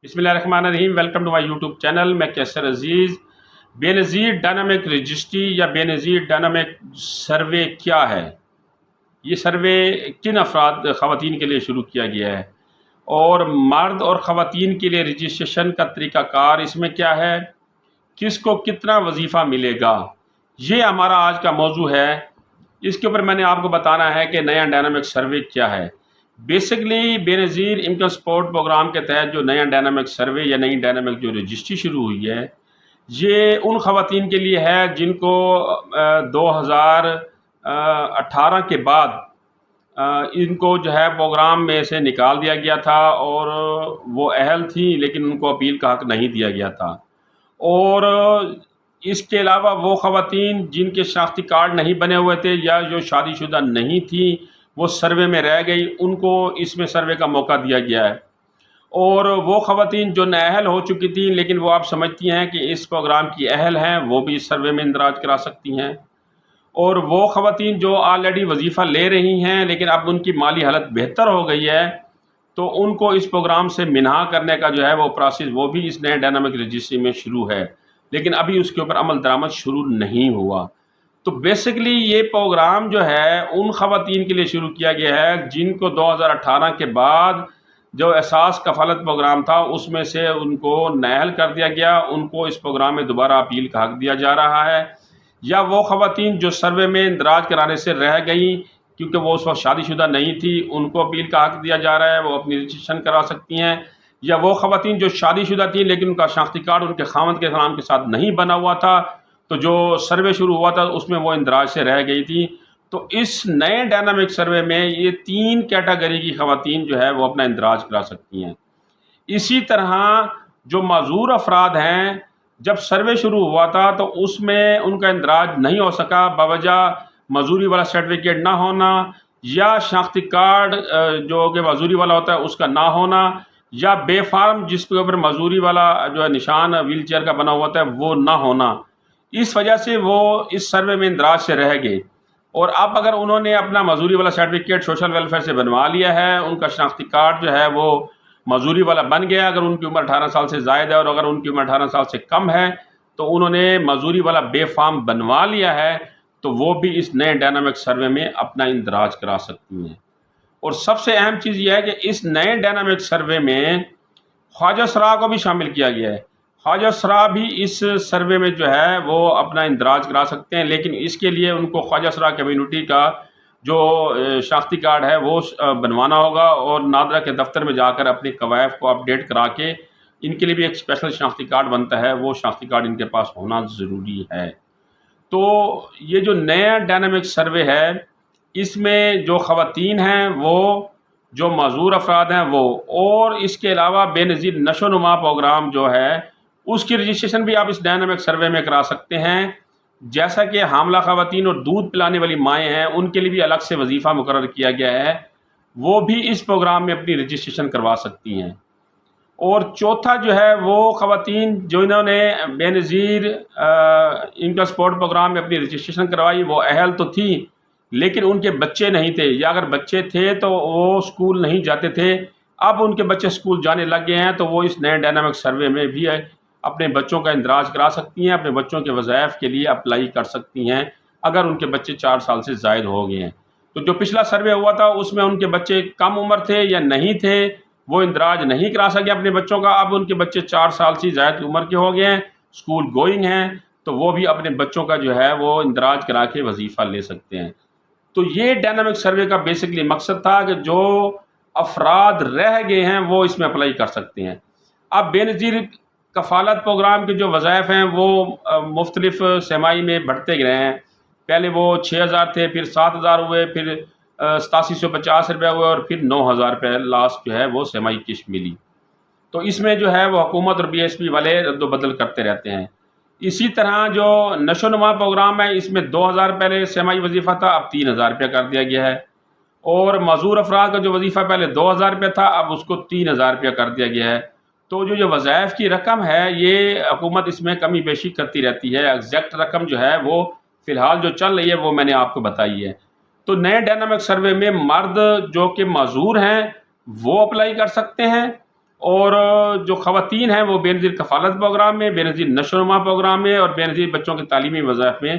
बिस्मिल्लाहिर्रहमानिर्रहीम। Welcome to my YouTube channel. मैं Kaiser Aziz. Benazir dynamic registry या बेनज़ीर डायनामिक सर्वे क्या है, ये सर्वे किन अफराद ख़वातीन के लिए शुरू किया गया है और मर्द और ख़वातीन के लिए रजिस्ट्रेशन का तरीक़ाकार इसमें क्या है, किसको कितना वजीफ़ा मिलेगा, ये हमारा आज का मौजू है। इसके ऊपर मैंने आपको बताना है कि नया डायनामिक सर्वे क्या है। Basically Benazir income support programme के तहत जो नया डायनामिक सर्वे या नई डायनामिक जो रजिस्ट्री शुरू हुई है, ये उन ख़वातीन के लिए है जिनको 2018 के बाद इनको जो है प्रोग्राम में से निकाल दिया गया था और वो अहल थी लेकिन उनको अपील का हक़ नहीं दिया गया था। और इसके अलावा वो ख़वातीन जिनके शनाख्ती कार्ड नहीं बने हुए थे या जो शादीशुदा नहीं थी वो सर्वे में रह गई, उनको इसमें सर्वे का मौका दिया गया है। और वो ख़वातीन जो नाअहल हो चुकी थी लेकिन वो आप समझती हैं कि इस प्रोग्राम की अहल हैं, वो भी इस सर्वे में इंदराज करा सकती हैं। और वो ख़वातीन जो ऑलरेडी वजीफ़ा ले रही हैं लेकिन अब उनकी माली हालत बेहतर हो गई है, तो उनको इस प्रोग्राम से मिन्हा करने का जो है वो प्रोसेस वो भी इस नए डायनामिक रजिस्ट्री में शुरू है, लेकिन अभी उसके ऊपर अमल दरामद शुरू नहीं हुआ। तो बेसिकली ये प्रोग्राम जो है उन ख़वातीन के लिए शुरू किया गया है जिनको 2018 के बाद जो एहसास कफ़ालत प्रोग्राम था उसमें से उनको नाअहल कर दिया गया, उनको इस प्रोग्राम में दोबारा अपील का हक़ दिया जा रहा है। या वो ख़वातीन जो सर्वे में इंदराज कराने से रह गई क्योंकि वो उस वक्त शादीशुदा नहीं थी, उनको अपील का हक़ दिया जा रहा है, वो अपनी रजिस्ट्रेशन करा सकती हैं। या वो ख़वातीन जो शादीशुदा थी लेकिन उनका शनाख्ती कार्ड उनके खामद के नाम के साथ नहीं बना हुआ था, तो जो सर्वे शुरू हुआ था उसमें वो इंदराज से रह गई थी। तो इस नए डायनामिक सर्वे में ये 3 कैटेगरी की ख़वातीन जो है वो अपना इंदराज करा सकती हैं। इसी तरह जो माजूर अफराद हैं, जब सर्वे शुरू हुआ था तो उसमें उनका इंदराज नहीं हो सका बावजह मजूरी वाला सर्टिफिकेट ना होना या शनाख्ती कार्ड जो कि मजूरी वाला होता है उसका ना होना या बेफार्म जिसके ऊपर मजूरी वाला जो है निशान व्हील चेयर का बना हुआ था वो ना होना। इस वजह से वो इस सर्वे में इंदराज से रह गए। और अब अगर उन्होंने अपना मजूरी वाला सर्टिफिकेट सोशल वेलफेयर से बनवा लिया है, उनका शनाख्ती कार्ड जो है वो मजूरी वाला बन गया, अगर उनकी उम्र 18 साल से ज़ायद है और अगर उनकी उम्र 18 साल से कम है तो उन्होंने मजूरी वाला बेफार्म बनवा लिया है, तो वो भी इस नए डायनामिक सर्वे में अपना इंदराज करा सकती हैं। और सबसे अहम चीज़ यह है कि इस नए डायनामिक सर्वे में ख्वाजा सरा को भी शामिल किया गया है। ख्वाजा सरा भी इस सर्वे में जो है वो अपना इंदराज करा सकते हैं, लेकिन इसके लिए उनको ख्वाजा सरा कम्यूनिटी का जो शनाख्ती कार्ड है वो बनवाना होगा और नादरा के दफ्तर में जाकर अपने कवायद को अपडेट करा के इनके लिए भी एक स्पेशल शनाख्ती कार्ड बनता है, वो शनाख्ती कार्ड इनके पास होना ज़रूरी है। तो ये जो नया डायनामिक सर्वे है इसमें जो ख़वातीन हैं वो, जो माजूर अफराद हैं वो, और इसके अलावा बेनज़ीर नशोनुमा प्रोग्राम जो है उसकी रजिस्ट्रेशन भी आप इस डायनामिक सर्वे में करा सकते हैं। जैसा कि हामला ख़वातीन और दूध पिलाने वाली माएँ हैं उनके लिए भी अलग से वजीफ़ा मुकर्रर किया गया है, वो भी इस प्रोग्राम में अपनी रजिस्ट्रेशन करवा सकती हैं। और चौथा जो है वो ख़वातीन जो इन्होंने बेनज़ीर इनकम सपोर्ट प्रोग्राम में अपनी रजिस्ट्रेशन करवाई वो अहल तो थी लेकिन उनके बच्चे नहीं थे, या अगर बच्चे थे तो वो स्कूल नहीं जाते थे, अब उनके बच्चे स्कूल जाने लग गए हैं, तो वो इस नए डायनामिक सर्वे में भी अपने बच्चों का इंदराज करा सकती हैं, अपने बच्चों के वज़ाइफ के लिए अप्लाई कर सकती हैं अगर उनके बच्चे 4 साल से ज़ायद हो गए हैं। तो जो पिछला सर्वे हुआ था उसमें उनके बच्चे कम उम्र थे या नहीं थे, वो इंदराज नहीं करा सके अपने बच्चों का, अब उनके बच्चे 4 साल से ज़ायद उम्र के हो गए हैं, स्कूल गोइंग हैं, तो वो भी अपने बच्चों का जो है वो इंदराज करा के वजीफ़ा ले सकते हैं। तो ये डायनामिक सर्वे का बेसिकली मकसद था कि जो अफराद रह गए हैं वो इसमें अप्लाई कर सकते हैं। अब बेनज़ीर कफ़ालत प्रोग्राम के जो वज़ाइफ हैं वो मुख्तलिफ सेमाई में बढ़ते गए हैं। पहले वो 6000 थे, फिर 7000 हुए, फिर 8750 रुपये हुए और फिर 9000 रुपये लास्ट जो है वो सेमाई किश्त मिली। तो इसमें जो है वो हुकूमत और BSP वाले रद्द-बदल करते रहते हैं। इसी तरह जो नशोनुमा प्रोग्राम है इसमें 2000 पहले सेमाई वजीफ़ा था, अब 3000 रुपये कर दिया गया है। और मजूर अफराद का जो वजीफ़ा पहले 2000 रुपये था अब उसको 3000 रुपये कर दिया गया है। तो जो वज़ाइफ की रकम है ये हुकूमत इसमें कमी बेशी करती रहती है। एग्जैक्ट रकम जो है वो फ़िलहाल जो चल रही है वो मैंने आपको बताई है। तो नए डायनामिक सर्वे में मर्द जो कि माजूर हैं वो अप्लाई कर सकते हैं اور جو خواتین ہیں وہ بے نظیر کفالت پروگرام میں، بے نظیر نشو و نما پروگرام میں اور بے نظیر بچوں کے تعلیمی وظائف میں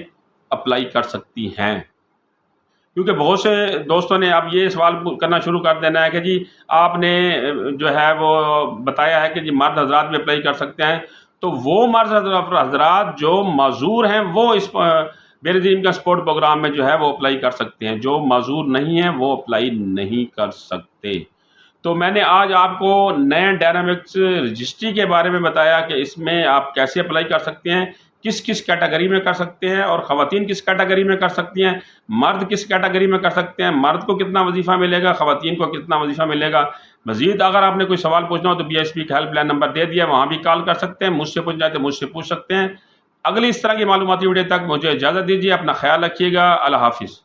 اپلائی کر سکتی ہیں۔ کیونکہ بہت سے دوستوں نے اب یہ سوال کرنا شروع کر دینا ہے کہ جی آپ نے جو ہے وہ بتایا ہے کہ جی مرد حضرات بھی اپلائی کر سکتے ہیں، تو وہ مرد حضرات جو معذور ہیں وہ اس بے نظیر انکم سپورٹ پروگرام میں جو ہے وہ اپلائی کر سکتے ہیں، جو معذور نہیں ہیں وہ اپلائی نہیں کر سکتے۔ تو میں نے آج آپ کو نئے ڈائنامکس رجسٹری کے بارے میں بتایا کہ اس میں آپ کیسے اپلائی کر سکتے ہیں، کس کس کیٹیگری میں کر سکتے ہیں، اور خواتین کس کیٹیگری میں کر سکتی ہیں، مرد کس کیٹیگری میں کر سکتے ہیں، مرد کو کتنا وظیفہ ملے گا، خواتین کو کتنا وظیفہ ملے گا۔ مزید اگر آپ نے کوئی سوال پوچھنا ہو تو بی ایس پی کا ہیلپ لائن نمبر دے دیا، وہاں بھی کال کر سکتے ہیں، مجھ سے پوچھ جائے تو مجھ سے پوچھ سکتے ہیں۔ اگلی اس طرح کی معلوماتی ویڈیو تک مجھے اجازت دیجیے، اپنا خیال رکھیے گا، اللہ حافظ۔